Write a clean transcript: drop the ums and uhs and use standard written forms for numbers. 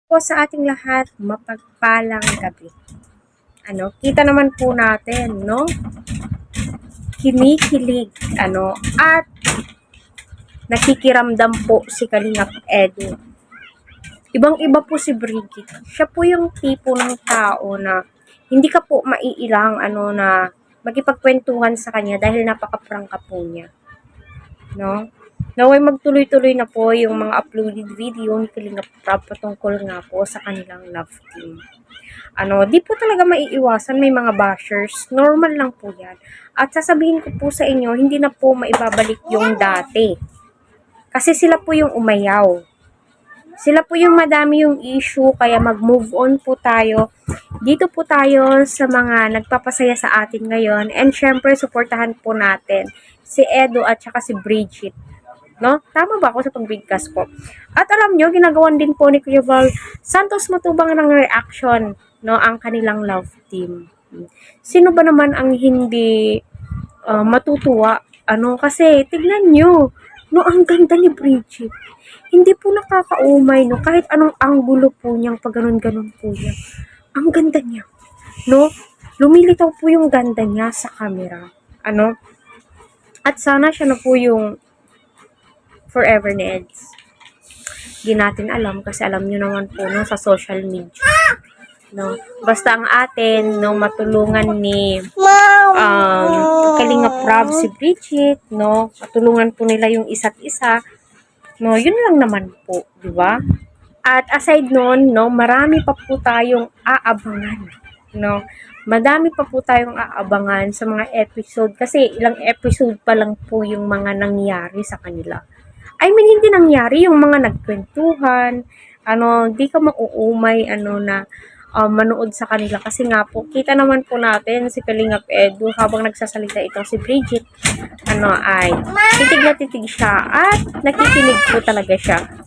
Po sa ating lahat, mapagpalang gabi. Kita naman po natin, no? Kinikilig, at nakikiramdam po si Kalingap Edu. Ibang-iba po si Brigitte. Siya po yung tipo ng tao na hindi ka po maiilang, na magipagkwentuhan sa kanya dahil napaka-prangka po niya. No? Naway magtuloy-tuloy na po yung mga uploaded video ni Kalingap Prab patungkol nga po sa kanilang love team. Di po talaga maiiwasan, may mga bashers, normal lang po yan. At sasabihin ko po sa inyo, hindi na po maibabalik yung dati. Kasi sila po yung umayaw. Sila po yung madami yung issue, kaya mag-move on po tayo. Dito po tayo sa mga nagpapasaya sa atin ngayon. And syempre, suportahan po natin si Edu at saka si Brigitte. No? Tama ba ako sa pagbigkas ko? At alam nyo, ginagawan din po ni Kuya Val Santos Matubang ng reaction, no, ang kanilang love team. Sino ba naman ang hindi matutuwa? Kasi tignan nyo, no, ang ganda ni Brigitte. Hindi po nakakaumay, no, kahit anong anggulo po niyang pag ganun-ganun po niya. Ang ganda niya, no? Lumilitaw po yung ganda niya sa camera. At sana siya na po yung forever ni Eds. Di natin alam kasi alam nyo naman po, no, sa social media. No, basta ang atin, no, matulungan ni Kalingap Prab si Brigitte, no, matulungan po nila yung isa't isa. No, yun lang naman po, di ba? At aside noon, no, marami pa po tayong aabangan, no. Madami pa po tayong aabangan sa mga episode kasi ilang episode pa lang po yung mga nangyari sa kanila. I mean, hindi nangyari yung mga nagkwentuhan, di ka mauumay, na manood sa kanila. Kasi nga po, kita naman po natin si Kalingap Edu habang nagsasalita itong si Brigitte, ay titig na titig siya at nakikinig po talaga siya.